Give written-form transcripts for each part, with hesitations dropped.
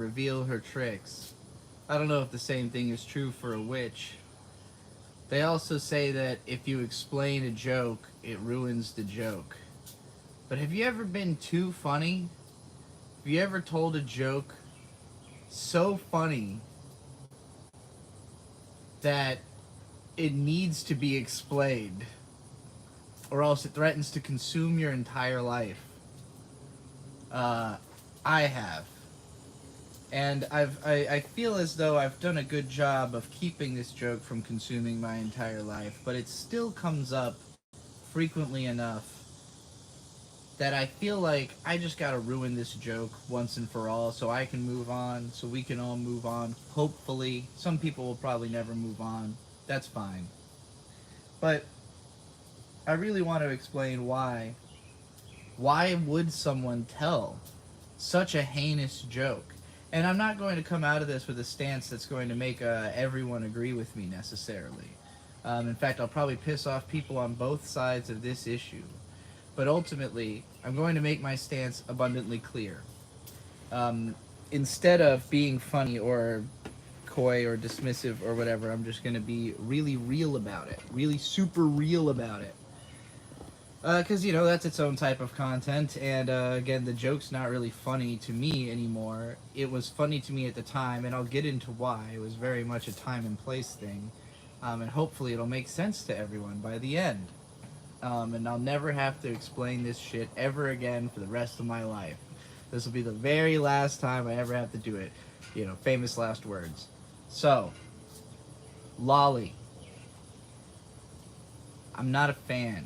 reveal her tricks. I don't know if the same thing is true for a witch. They also say that if you explain a joke, it ruins the joke. But have you ever been too funny? Have you ever told a joke so funny that it needs to be explained, or else it threatens to consume your entire life? I have. And I feel as though I've done a good job of keeping this joke from consuming my entire life, but it still comes up frequently enough that I feel like I just gotta ruin this joke once and for all so I can move on, so we can all move on, hopefully. Some people will probably never move on. That's fine. But I really want to explain why. Why would someone tell such a heinous joke? And I'm not going to come out of this with a stance that's going to make everyone agree with me necessarily. In fact, I'll probably piss off people on both sides of this issue. But ultimately, I'm going to make my stance abundantly clear. Instead of being funny or coy or dismissive or whatever, I'm just going to be really real about it. Really super real about it. Because, that's its own type of content, and again, the joke's not really funny to me anymore. It was funny to me at the time, and I'll get into why. It was very much a time and place thing, and hopefully it'll make sense to everyone by the end. And I'll never have to explain this shit ever again for the rest of my life. This will be the very last time I ever have to do it. Famous last words. So, Loli. I'm not a fan.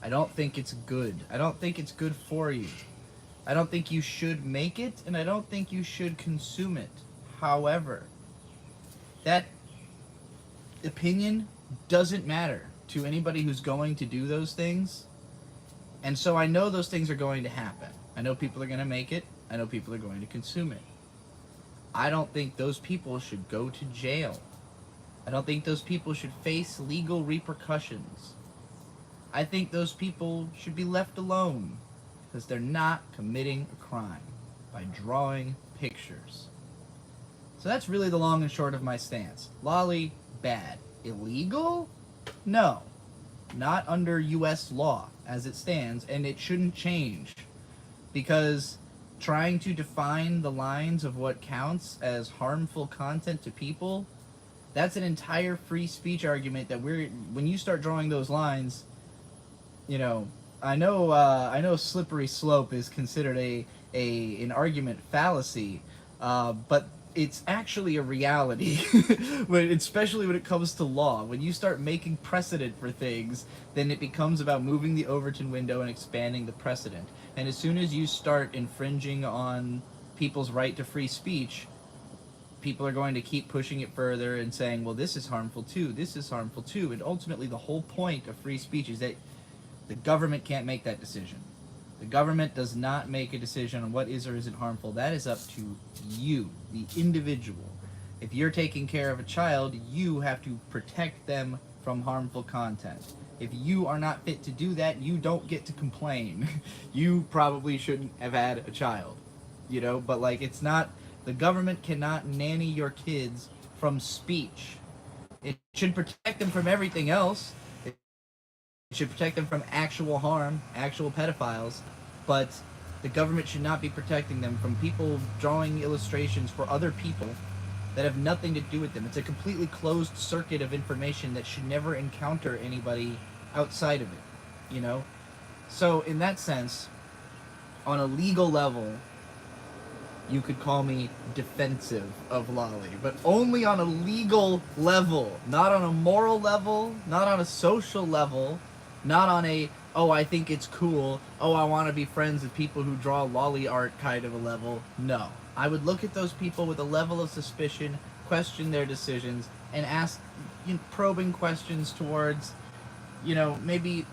I don't think it's good. I don't think it's good for you. I don't think you should make it, and I don't think you should consume it. However, that opinion doesn't matter to anybody who's going to do those things. And so I know those things are going to happen. I know people are going to make it. I know people are going to consume it. I don't think those people should go to jail. I don't think those people should face legal repercussions. I think those people should be left alone because they're not committing a crime by drawing pictures. So that's really the long and short of my stance. Loli, bad. Illegal? No. Not under U.S. law as it stands, and it shouldn't change. Because trying to define the lines of what counts as harmful content to people, that's an entire free speech argument that when you start drawing those lines, I know slippery slope is considered an argument fallacy, but it's actually a reality, especially when it comes to law. When you start making precedent for things, then it becomes about moving the Overton window and expanding the precedent. And as soon as you start infringing on people's right to free speech, people are going to keep pushing it further and saying, well, this is harmful too, this is harmful too. And ultimately, the whole point of free speech is that the government can't make that decision. The government does not make a decision on what is or isn't harmful. That is up to you, the individual. If you're taking care of a child, you have to protect them from harmful content. If you are not fit to do that, you don't get to complain. You probably shouldn't have had a child. But it's not, the government cannot nanny your kids from speech. It should protect them from everything else. It should protect them from actual harm, actual pedophiles, but the government should not be protecting them from people drawing illustrations for other people that have nothing to do with them. It's a completely closed circuit of information that should never encounter anybody outside of it, So in that sense, on a legal level, you could call me defensive of Loli, but only on a legal level, not on a moral level, not on a social level, not on a, oh, I think it's cool, oh, I want to be friends with people who draw Loli art kind of a level. No. I would look at those people with a level of suspicion, question their decisions, and ask probing questions towards, maybe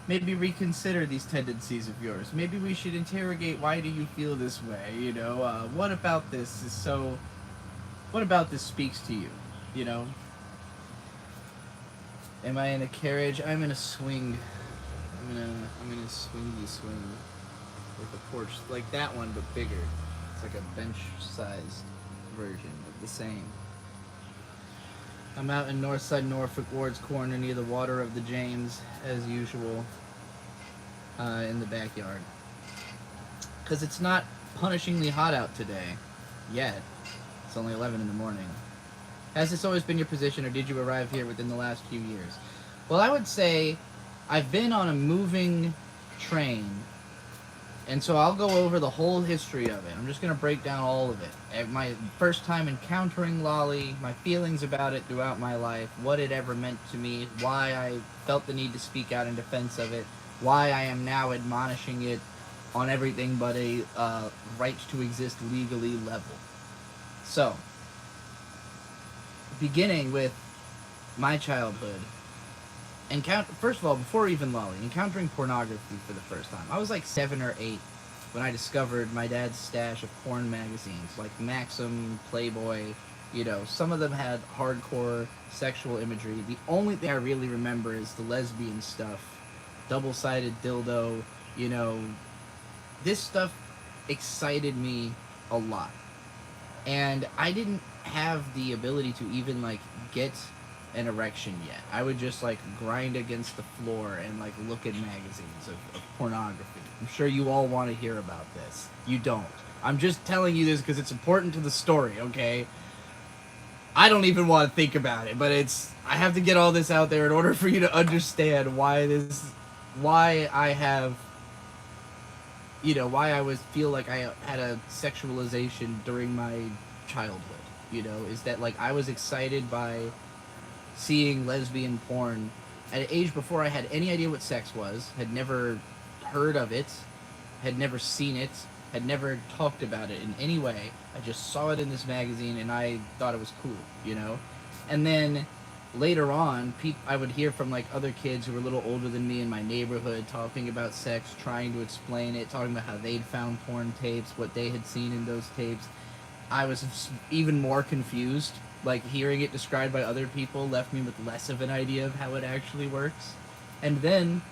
reconsider these tendencies of yours. Maybe we should interrogate, why do you feel this way? What about this speaks to you? Am I in a carriage? I'm in a swing. I'm in a swingy swing with a porch like that one, but bigger. It's like a bench-sized version of the same. I'm out in Northside Norfolk Ward's Corner near the water of the James, as usual, in the backyard. Because it's not punishingly hot out today, yet. It's only 11 in the morning. Has this always been your position, or did you arrive here within the last few years? Well, I would say I've been on a moving train, and so I'll go over the whole history of it. I'm just going to break down all of it. My first time encountering Loli, my feelings about it throughout my life, what it ever meant to me, why I felt the need to speak out in defense of it, why I am now admonishing it on everything but a right to exist legally level. So, beginning with my childhood, first of all, before even Loli, encountering pornography for the first time. I was like 7 or 8 when I discovered my dad's stash of porn magazines, like Maxim, Playboy. You know, some of them had hardcore sexual imagery. The only thing I really remember is the lesbian stuff, double-sided dildo. You know, this stuff excited me a lot, and I didn't have the ability to even like get an erection yet. I would just like grind against the floor and like look at magazines of pornography. I'm sure you all want to hear about this. You don't. I'm just telling you this because it's important to the story, okay? I don't even want to think about it, but I have to get all this out there in order for you to understand why I have, you know, why I feel like I had a sexualization during my childhood, you know, is that like I was excited by seeing lesbian porn at an age before I had any idea what sex was, had never heard of it, had never seen it, had never talked about it in any way. I just saw it in this magazine and I thought it was cool, you know? And then later on, I would hear from like other kids who were a little older than me in my neighborhood talking about sex, trying to explain it, talking about how they'd found porn tapes, what they had seen in those tapes. I was even more confused. Like, hearing it described by other people left me with less of an idea of how it actually works. And then,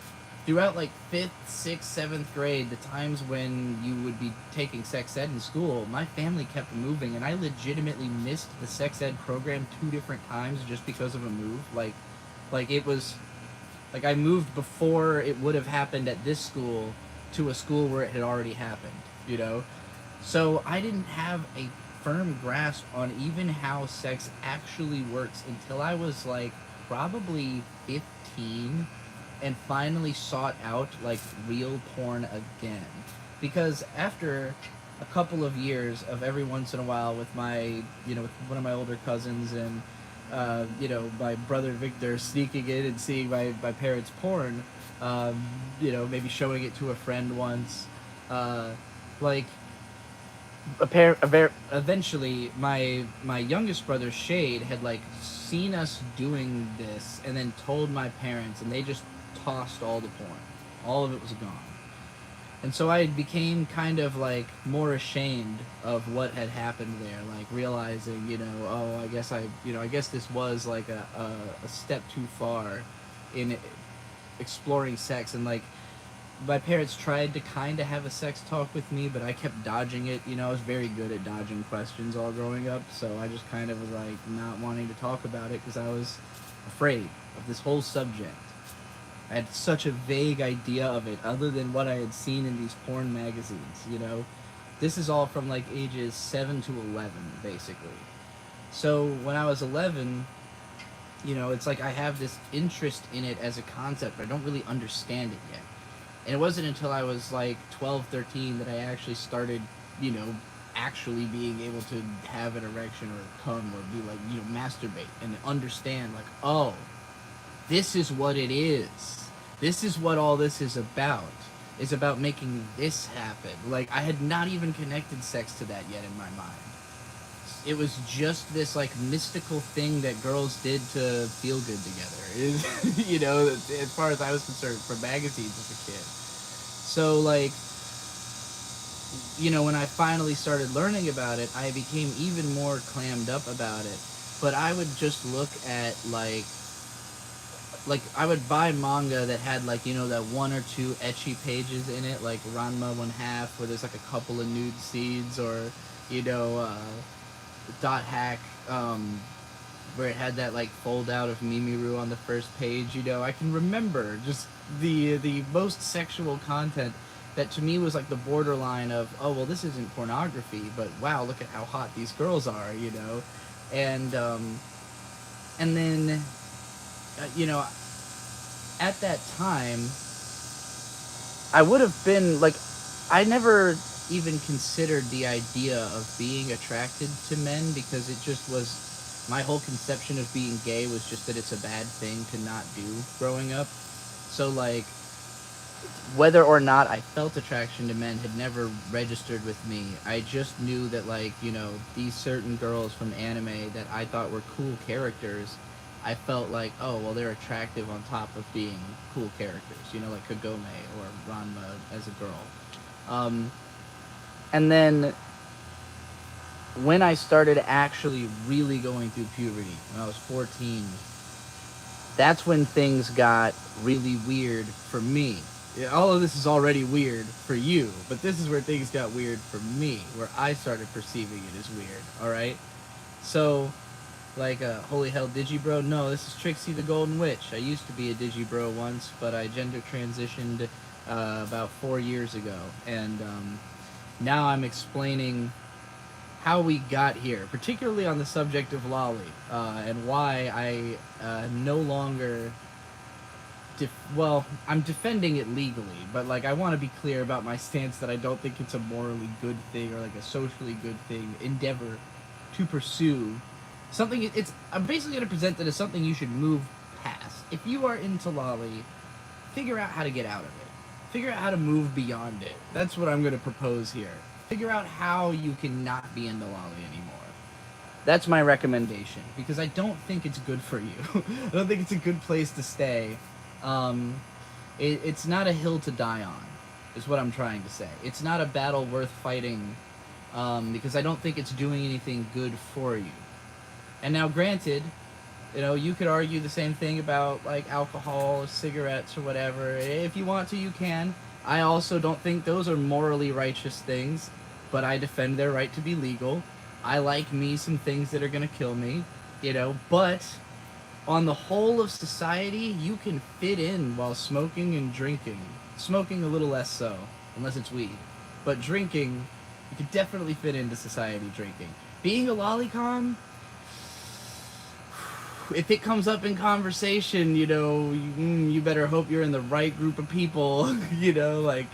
throughout, like, 5th, 6th, 7th grade, the times when you would be taking sex ed in school, my family kept moving, and I legitimately missed the sex ed program 2 different times just because of a move. Like it was... Like, I moved before it would have happened at this school to a school where it had already happened, you know? So, I didn't have a firm grasp on even how sex actually works until I was like probably 15 and finally sought out like real porn again. Because after a couple of years of every once in a while with my, you know, with one of my older cousins and you know, my brother Victor sneaking in and seeing my parents' porn, you know, maybe showing it to a friend once, like eventually my youngest brother Shade had like seen us doing this and then told my parents, and they just tossed all the porn. All of it was gone. And so I became kind of like more ashamed of what had happened there, like realizing, you know, oh, I guess this was like a step too far in exploring sex. And like my parents tried to kind of have a sex talk with me, but I kept dodging it. You know, I was very good at dodging questions all growing up, so I just kind of was like not wanting to talk about it because I was afraid of this whole subject. I had such a vague idea of it other than what I had seen in these porn magazines, you know. This is all from like ages 7 to 11, basically. So when I was 11, you know, it's like I have this interest in it as a concept, but I don't really understand it yet. And it wasn't until I was like 12, 13 that I actually started, you know, actually being able to have an erection or come or be like, you know, masturbate and understand like, oh, this is what it is. This is what all this is about. It's about making this happen. Like, I had not even connected sex to that yet in my mind. It was just this, like, mystical thing that girls did to feel good together. You know, as far as I was concerned, from magazines as a kid. So, like, you know, when I finally started learning about it, I became even more clammed up about it. But I would just look at, like, like I would buy manga that had like, you know, that one or two ecchi pages in it, like Ranma 1/2, where there's like a couple of nude scenes, or you know, Dot Hack, where it had that like fold out of Mimiru on the first page. You know, I can remember just the most sexual content that to me was like the borderline of, oh well, this isn't pornography, but wow, look at how hot these girls are, you know, and and then you know, at that time, I would have been like, I never even considered the idea of being attracted to men, because it just was, my whole conception of being gay was just that it's a bad thing to not do growing up. So like, whether or not I felt attraction to men had never registered with me. I just knew that, like, you know, these certain girls from anime that I thought were cool characters, I felt like, oh, well, they're attractive on top of being cool characters, you know, like Kagome or Ranma as a girl. And then when I started actually really going through puberty, when I was 14, that's when things got really weird for me. Yeah, all of this is already weird for you, but this is where things got weird for me, where I started perceiving it as weird, alright? So, like, holy hell, Digibro? No, this is Trixie the Golden Witch. I used to be a Digibro once, but I gender transitioned about 4 years ago, and now I'm explaining how we got here, particularly on the subject of Loli, and why I no longer... well, I'm defending it legally, but like I want to be clear about my stance that I don't think it's a morally good thing or like a socially good thing endeavor to pursue something. I'm basically going to present it as something you should move past. If you are into Loli, figure out how to get out of it. Figure out how to move beyond it. That's what I'm going to propose here. Figure out how you can not be into Loli anymore. That's my recommendation, because I don't think it's good for you. I don't think it's a good place to stay. It's not a hill to die on, is what I'm trying to say. It's not a battle worth fighting, because I don't think it's doing anything good for you. And now, granted, you know, you could argue the same thing about, like, alcohol or cigarettes or whatever. If you want to, you can. I also don't think those are morally righteous things, but I defend their right to be legal. I like me some things that are gonna kill me, you know, but on the whole of society, you can fit in while smoking and drinking. Smoking a little less so, unless it's weed. But drinking, you can definitely fit into society drinking. Being a lolicon, if it comes up in conversation, you know, you better hope you're in the right group of people, you know, like...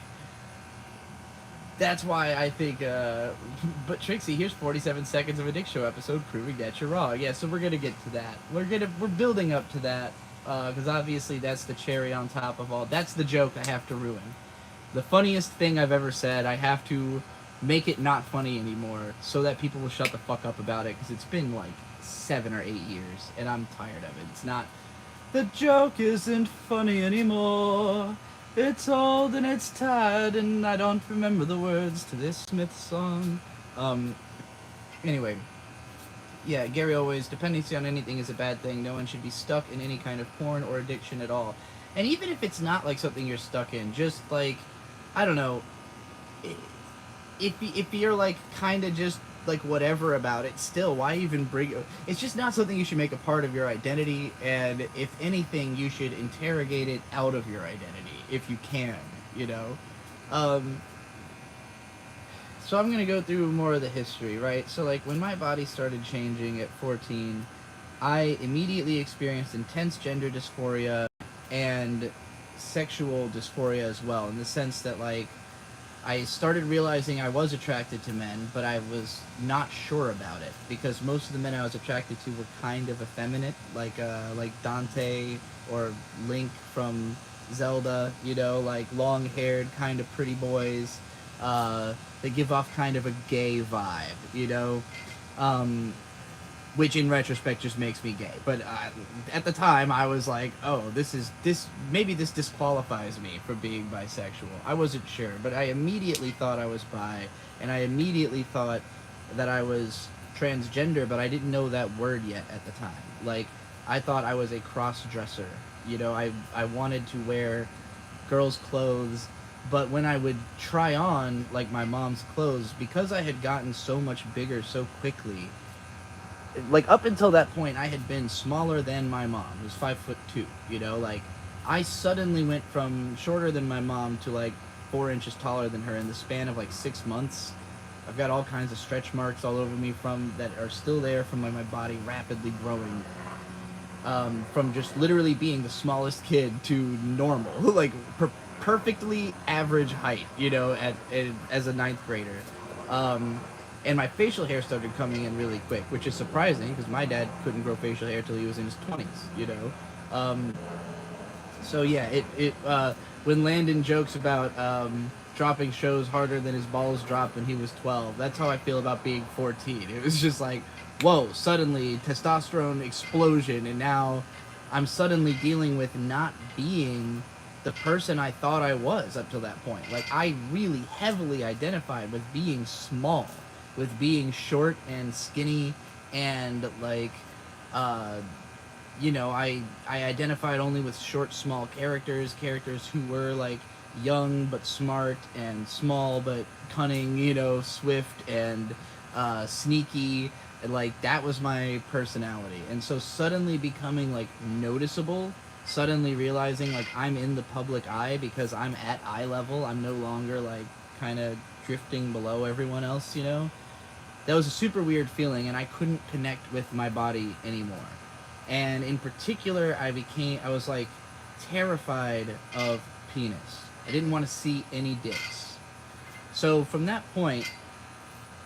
That's why I think, but Trixie, here's 47 seconds of a Dick Show episode proving that you're wrong. Yeah, so we're gonna get to that. We're building up to that, because obviously that's the cherry on top of all. That's the joke I have to ruin. The funniest thing I've ever said, I have to make it not funny anymore, so that people will shut the fuck up about it, because it's been like 7 or 8 years, and I'm tired of it. It's not, the joke isn't funny anymore. It's old and it's tired, and I don't remember the words to this Smith song. Anyway. Yeah, Gary always, dependency on anything is a bad thing. No one should be stuck in any kind of porn or addiction at all. And even if it's not like something you're stuck in, just like, I don't know, if you're like kind of just like whatever about it, still, why even bring it? It's just not something you should make a part of your identity, and if anything, you should interrogate it out of your identity. If you can, you know. So I'm going to go through more of the history, right? So, like, when my body started changing at 14, I immediately experienced intense gender dysphoria and sexual dysphoria as well, in the sense that, like, I started realizing I was attracted to men, but I was not sure about it, because most of the men I was attracted to were kind of effeminate, like Dante or Link from Zelda, you know, like long-haired, kind of pretty boys. They give off kind of a gay vibe, you know, which in retrospect just makes me gay. But at the time, I was like, oh, maybe this disqualifies me from being bisexual. I wasn't sure, but I immediately thought I was bi, and I immediately thought that I was transgender, but I didn't know that word yet at the time. Like, I thought I was a cross-dresser, You know, I wanted to wear girls' clothes, but when I would try on like my mom's clothes, because I had gotten so much bigger so quickly, like up until that point I had been smaller than my mom, who's 5'2", you know, like I suddenly went from shorter than my mom to like 4 inches taller than her in the span of like 6 months. I've got all kinds of stretch marks all over me from that are still there from my body rapidly growing, from just literally being the smallest kid to normal, like perfectly average height, you know, as a ninth grader. Um, and my facial hair started coming in really quick, which is surprising because my dad couldn't grow facial hair till he was in his 20s, you know. Um, so yeah, when Landon jokes about dropping shows harder than his balls dropped when he was 12, that's how I feel about being 14. It was just like, whoa, suddenly testosterone explosion, and now I'm suddenly dealing with not being the person I thought I was up till that point. Like I really heavily identified with being small, with being short and skinny, and like uh you know, I identified only with short, small characters who were like young but smart, and small but cunning, you know, swift and sneaky. And, like that was my personality. And so suddenly becoming like noticeable, suddenly realizing like I'm in the public eye because I'm at eye level. I'm no longer like kind of drifting below everyone else, you know. That was a super weird feeling, and I couldn't connect with my body anymore. And in particular, I was like terrified of penis. I didn't want to see any dicks. So from that point,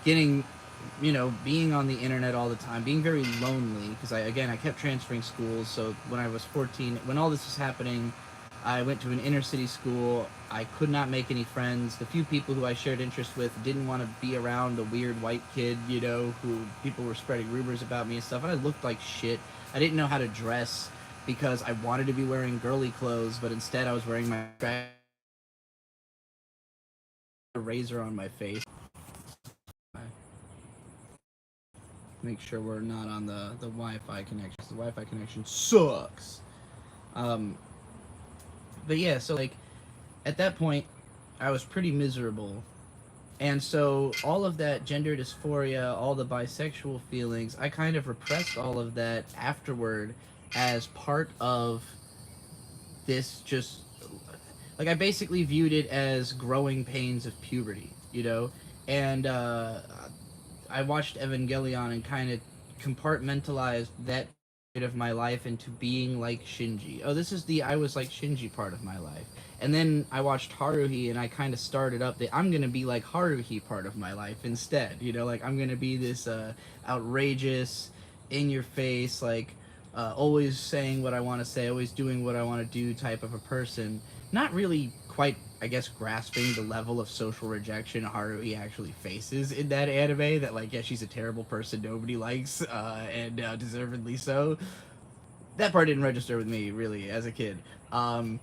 getting, you know, being on the internet all the time, being very lonely, because I kept transferring schools. So when I was 14, when all this was happening, I went to an inner city school. I could not make any friends. The few people who I shared interests with didn't want to be around the weird white kid, you know, who people were spreading rumors about me and stuff. And I looked like shit. I didn't know how to dress because I wanted to be wearing girly clothes, but instead I was wearing my razor on my face. Make sure we're not on the Wi-Fi connection. The Wi-Fi connection sucks. Um, but yeah, so like at that point, I was pretty miserable. And so all of that gender dysphoria, all the bisexual feelings, I kind of repressed all of that afterward as part of this just like I basically viewed it as growing pains of puberty, you know? And I watched Evangelion and kind of compartmentalized that bit of my life into being like Shinji. Oh, this is the I was like Shinji part of my life. And then I watched Haruhi and I kind of started up the I'm going to be like Haruhi part of my life instead. You know, like I'm going to be this outrageous, in your face, like always saying what I want to say, always doing what I want to do type of a person. Not really quite, I guess, grasping the level of social rejection Haruhi actually faces in that anime. That like, yeah, she's a terrible person nobody likes, and deservedly so. That part didn't register with me really as a kid. Um,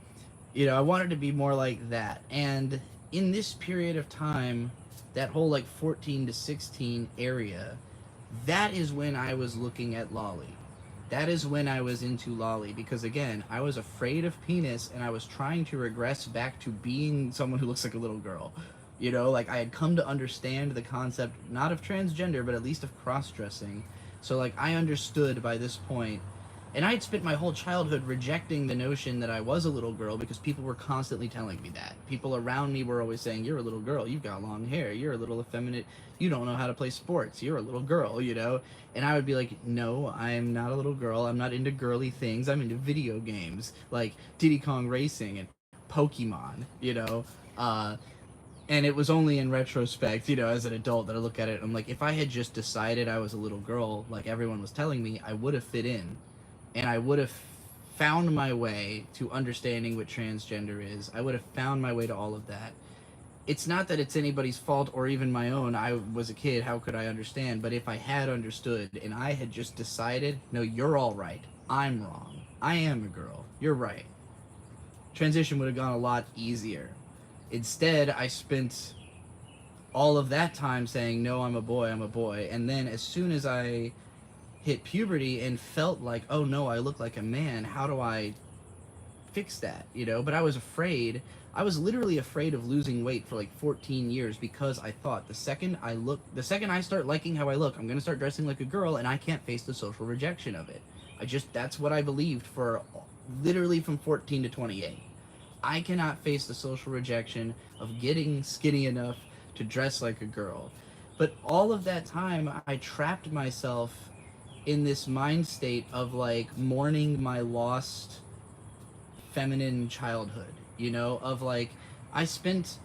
you know, I wanted to be more like that, and in this period of time, that whole like 14 to 16 area, that is when I was looking at Lolly. That is when I was into Lolly because again, I was afraid of penis and I was trying to regress back to being someone who looks like a little girl. You know, like I had come to understand the concept not of transgender but at least of cross-dressing. So like I understood by this point, and I had spent my whole childhood rejecting the notion that I was a little girl because people were constantly telling me that. People around me were always saying, "You're a little girl, you've got long hair, you're a little effeminate, you don't know how to play sports, you're a little girl," you know? And I would be like, "No, I'm not a little girl, I'm not into girly things, I'm into video games, like Diddy Kong Racing and Pokemon," you know? And it was only in retrospect, you know, as an adult that I look at it, I'm like, if I had just decided I was a little girl, like everyone was telling me, I would have fit in and I would have found my way to understanding what transgender is. I would have found my way to all of that. It's not that it's anybody's fault or even my own. I was a kid, how could I understand? But if I had understood and I had just decided, no, you're all right, I'm wrong, I am a girl, you're right, transition would have gone a lot easier. Instead, I spent all of that time saying, no, I'm a boy, I'm a boy. And then as soon as I hit puberty and felt like, oh no, I look like a man, how do I fix that, you know. But I was afraid. I was literally afraid of losing weight for like 14 years because I thought the second I start liking how I look, I'm gonna start dressing like a girl, and I can't face the social rejection of it. That's what I believed for literally from 14 to 28. I cannot face the social rejection of getting skinny enough to dress like a girl. But all of that time, I trapped myself in this mind state of like mourning my lost feminine childhood, you know, of like I spent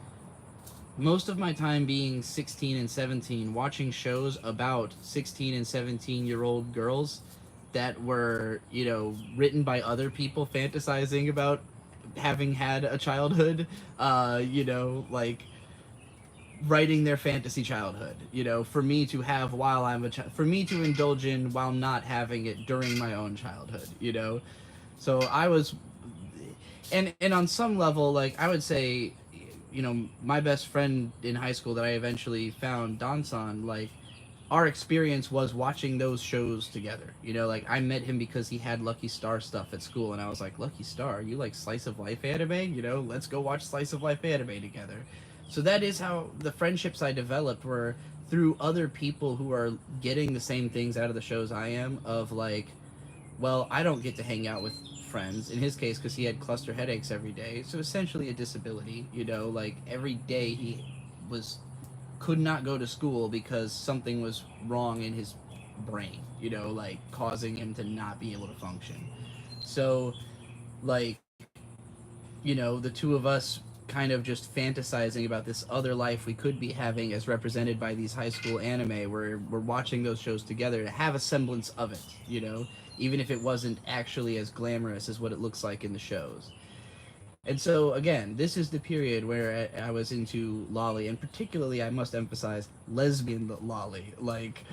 most of my time being 16 and 17 watching shows about 16 and 17-year-old girls that were, you know, written by other people fantasizing about having had a childhood, you know, like writing their fantasy childhood, you know, for me to have while I'm a child, for me to indulge in while not having it during my own childhood, you know. So I was, and on some level, like I would say, you know, my best friend in high school that I eventually found, Dansan, like our experience was watching those shows together. You know, like I met him because he had Lucky Star stuff at school, and I was like, Lucky Star, you like slice of life anime? You know, let's go watch slice of life anime together. So that is how the friendships I developed were through other people who are getting the same things out of the shows I am. Of like, well, I don't get to hang out with friends. In his case, because he had cluster headaches every day, so essentially a disability. You know, like every day he was could not go to school because something was wrong in his brain, you know, like causing him to not be able to function. So, like, you know, the two of us kind of just fantasizing about this other life we could be having as represented by these high school anime where we're watching those shows together to have a semblance of it, you know, even if it wasn't actually as glamorous as what it looks like in the shows. And so again, this is the period where I was into lolly, and particularly I must emphasize lesbian lolly, like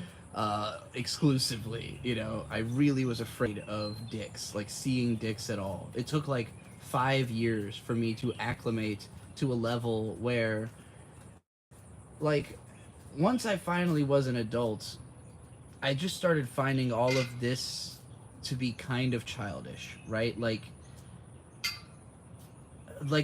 exclusively. You know, I really was afraid of dicks, like seeing dicks at all. It took like 5 years for me to acclimate to a level where, like, once I finally was an adult, I just started finding all of this to be kind of childish, right? Like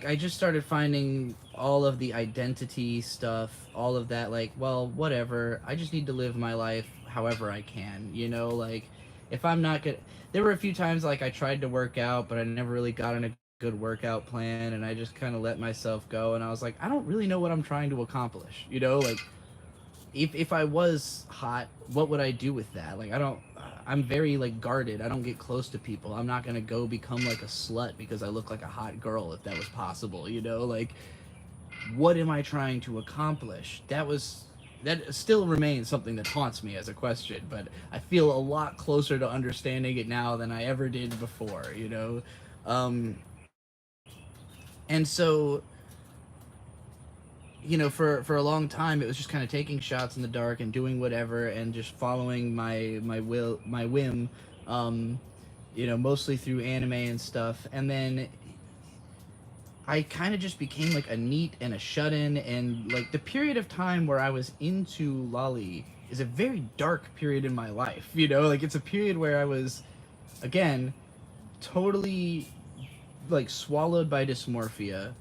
I just started finding all of the identity stuff, all of that, like, well, whatever. I just need to live my life however I can, you know, like if I'm not good. There were a few times like I tried to work out, but I never really got on a good workout plan, and I just kind of let myself go, and I was like, I don't really know what I'm trying to accomplish, you know, like if I was hot, what would I do with that? Like I don't. I'm very like guarded. I don't get close to people. I'm not gonna go become like a slut because I look like a hot girl if that was possible. You know, like what am I trying to accomplish? That still remains something that haunts me as a question, but I feel a lot closer to understanding it now than I ever did before. You know, um, and so you know, for a long time, it was just kind of taking shots in the dark and doing whatever and just following my whim, um, you know, mostly through anime and stuff. And then I kind of just became like a neat and a shut in, and like the period of time where I was into lolly is a very dark period in my life. You know, like it's a period where I was, again, totally like swallowed by dysmorphia.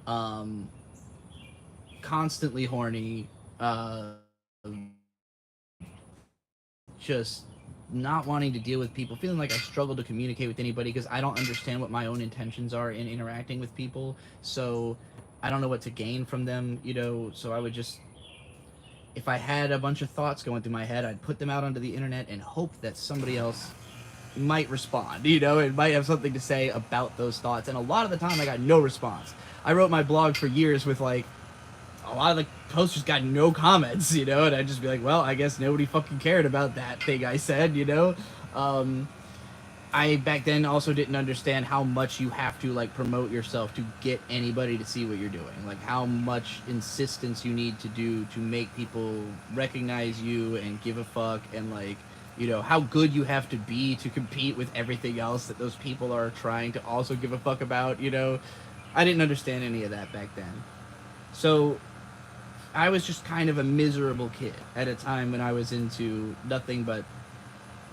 Um, Constantly horny, just not wanting to deal with people, feeling like I struggle to communicate with anybody because I don't understand what my own intentions are in interacting with people. So I don't know what to gain from them, you know. So I would just, if I had a bunch of thoughts going through my head, I'd put them out onto the internet and hope that somebody else might respond, you know, and might have something to say about those thoughts. And a lot of the time, I got no response. I wrote my blog for years with like a lot of the posts just got no comments, you know, and I'd just be like, well, I guess nobody fucking cared about that thing I said, you know. Um, I back then also didn't understand how much you have to like promote yourself to get anybody to see what you're doing, like how much insistence you need to do to make people recognize you and give a fuck, and like, you know, how good you have to be to compete with everything else that those people are trying to also give a fuck about, you know. I didn't understand any of that back then. So I was just kind of a miserable kid at a time when I was into nothing but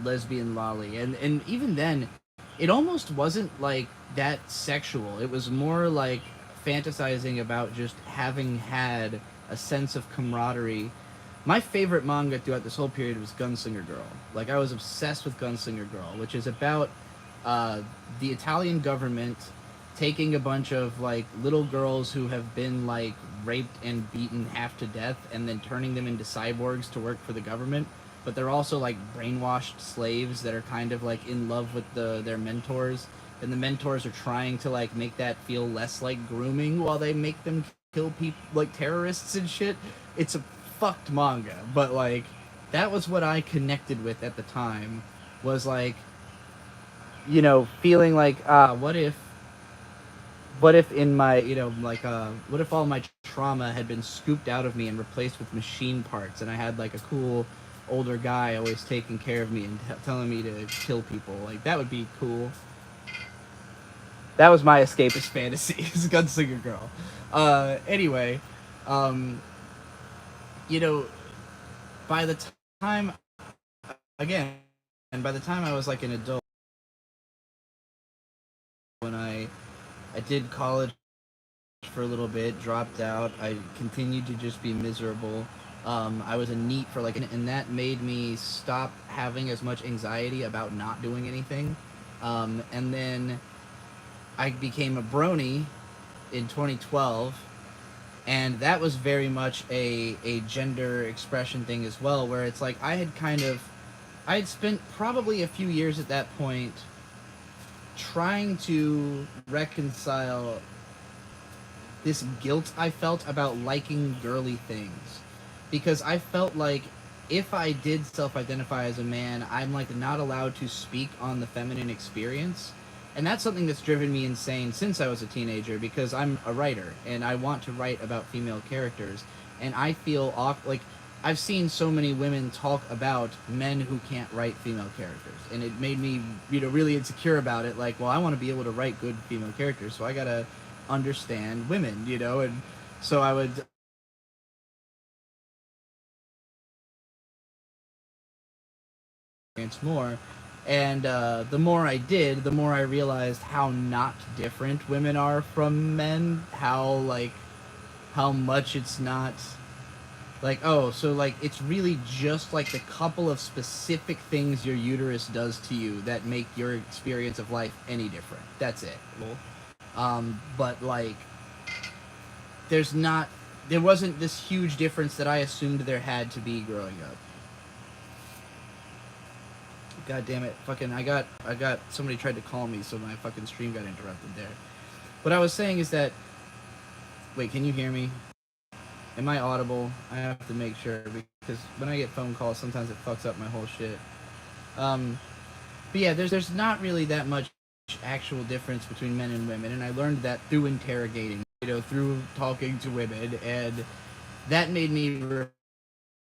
lesbian lolly, and even then it almost wasn't like that sexual. It was more like fantasizing about just having had a sense of camaraderie. My favorite manga throughout this whole period was Gunslinger Girl. Like, I was obsessed with Gunslinger Girl, which is about uh, the Italian government taking a bunch of like little girls who have been like raped and beaten half to death and then turning them into cyborgs to work for the government, but they're also like brainwashed slaves that are kind of like in love with their mentors, and the mentors are trying to like make that feel less like grooming while they make them kill people like terrorists and shit. It's a fucked manga, but like that was what I connected with at the time, was like, you know, feeling like, what if in my, you know, like, what if all my trauma had been scooped out of me and replaced with machine parts, and I had like a cool older guy always taking care of me and telling me to kill people? Like, that would be cool. That was my escapist fantasy, is Gunslinger Girl. Anyway, um, you know, by the time, again, and by the time I was like an adult, when I did college for a little bit, dropped out. I continued to just be miserable. I was a NEET for like, and that made me stop having as much anxiety about not doing anything. And then I became a brony in 2012, and that was very much a gender expression thing as well, where it's like I had spent probably a few years at that point trying to reconcile this guilt I felt about liking girly things, because I felt like if I did self-identify as a man, I'm like not allowed to speak on the feminine experience. And that's something that's driven me insane since I was a teenager, because I'm a writer and I want to write about female characters, and I feel like I've seen so many women talk about men who can't write female characters, and it made me, you know, really insecure about it. Like, well, I want to be able to write good female characters, so I gotta understand women, you know. And so I would experience more, and the more I did, the more I realized how not different women are from men. How like how much it's not like, oh, so like it's really just like the couple of specific things your uterus does to you that make your experience of life any different. That's it. But like there wasn't this huge difference that I assumed there had to be growing up. God damn it! Fucking, I got somebody tried to call me, so my fucking stream got interrupted there. What I was saying is that, wait, can you hear me? Am I audible? I have to make sure, because when I get phone calls, sometimes it fucks up my whole shit. Um, but yeah, there's not really that much actual difference between men and women, and I learned that through interrogating, you know, through talking to women, and that made me.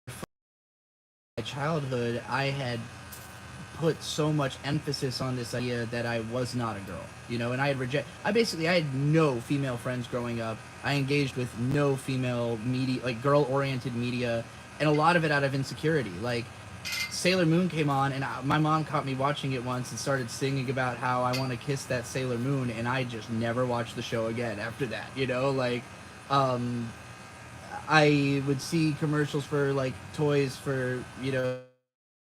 My childhood, I had put so much emphasis on this idea that I was not a girl, you know, and I had no female friends growing up. I engaged with no female media, like girl-oriented media, and a lot of it out of insecurity. Like, Sailor Moon came on, and my mom caught me watching it once and started singing about how I want to kiss that Sailor Moon, and I just never watched the show again after that, you know, like, um, I would see commercials for like toys for, you know,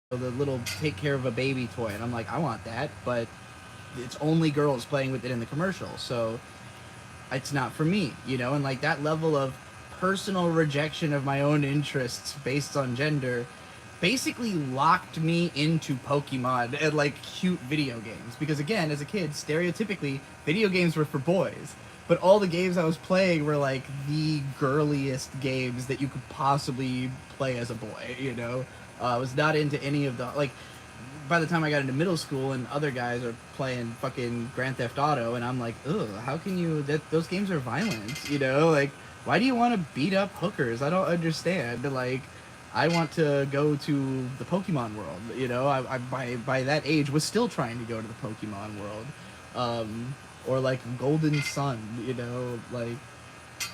the little take care of a baby toy, and I'm like, I want that, but it's only girls playing with it in the commercial, so it's not for me, you know. And like that level of personal rejection of my own interests based on gender basically locked me into Pokemon and like cute video games, because again, as a kid, stereotypically video games were for boys, but all the games I was playing were like the girliest games that you could possibly play as a boy, you know. I was not into any of the, like, by the time I got into middle school and other guys are playing fucking Grand Theft Auto, and I'm like, ugh, how can you, those games are violent, you know? Like, why do you want to beat up hookers? I don't understand. Like, I want to go to the Pokemon world, you know? By that age was still trying to go to the Pokemon world. Or like Golden Sun, you know, like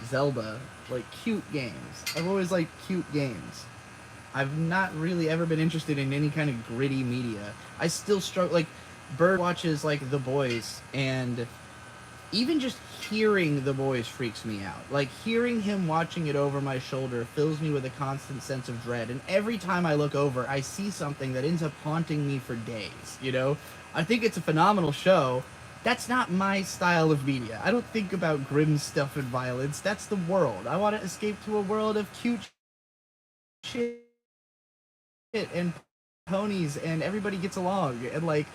Zelda, like cute games. I've always liked cute games. I've not really ever been interested in any kind of gritty media. I still struggle, like, Bird watches like The Boys, and even just hearing The Boys freaks me out. Like, hearing him watching it over my shoulder fills me with a constant sense of dread. And every time I look over, I see something that ends up haunting me for days, you know? I think it's a phenomenal show. That's not my style of media. I don't think about grim stuff and violence. That's the world. I want to escape to a world of cute shit and ponies and everybody gets along. And, like,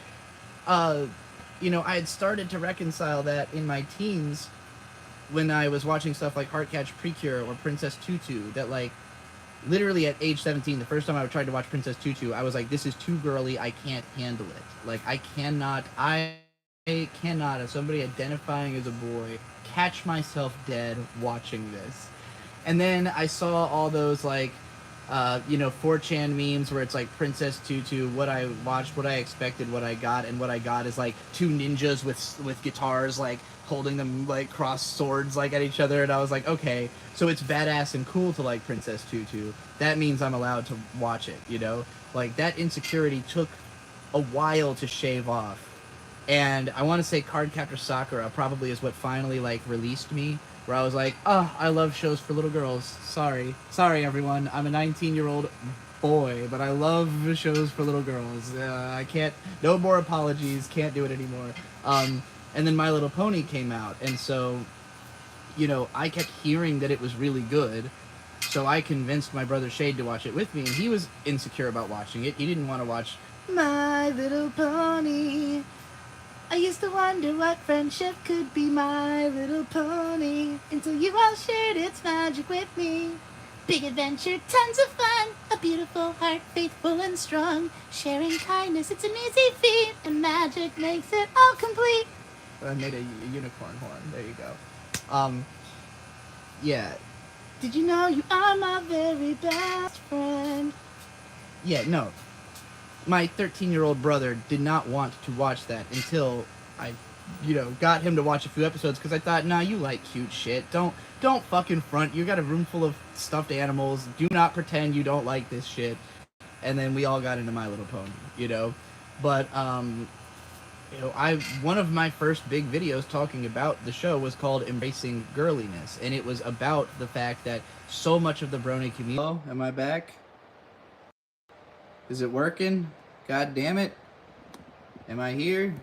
you know, I had started to reconcile that in my teens when I was watching stuff like Heartcatch Precure or Princess Tutu, that, like, literally at age 17, the first time I tried to watch Princess Tutu, I was like, this is too girly, I can't handle it. Like, I cannot, as somebody identifying as a boy, catch myself dead watching this. And then I saw all those, like, you know, 4chan memes where it's like Princess Tutu, what I watched, what I expected, what I got, and what I got is like two ninjas with guitars, like holding them like crossed swords like at each other, and I was like, okay, so it's badass and cool to like Princess Tutu. That means I'm allowed to watch it, you know? Like, that insecurity took a while to shave off. And I want to say Cardcaptor Sakura probably is what finally, like, released me, where I was like, oh, I love shows for little girls. Sorry, everyone. I'm a 19-year-old boy, but I love shows for little girls. I can't, no more apologies, can't do it anymore. And then My Little Pony came out, and so, you know, I kept hearing that it was really good, so I convinced my brother Shade to watch it with me, and he was insecure about watching it. He didn't want to watch My Little Pony. I used to wonder what friendship could be, My Little Pony, until you all shared its magic with me. Big adventure, tons of fun, a beautiful heart, faithful and strong. Sharing kindness, it's an easy feat, and magic makes it all complete. I made a unicorn horn. There you go. Yeah. Did you know you are my very best friend? Yeah, no. My 13-year-old brother did not want to watch that until I, you know, got him to watch a few episodes, because I thought, nah, you like cute shit. Don't fucking front. You got a room full of stuffed animals. Do not pretend you don't like this shit. And then we all got into My Little Pony, you know? But, you know, one of my first big videos talking about the show was called Embracing Girliness, and it was about the fact that so much of the brony community... Oh, am I back? Is it working? God damn it. Am I here?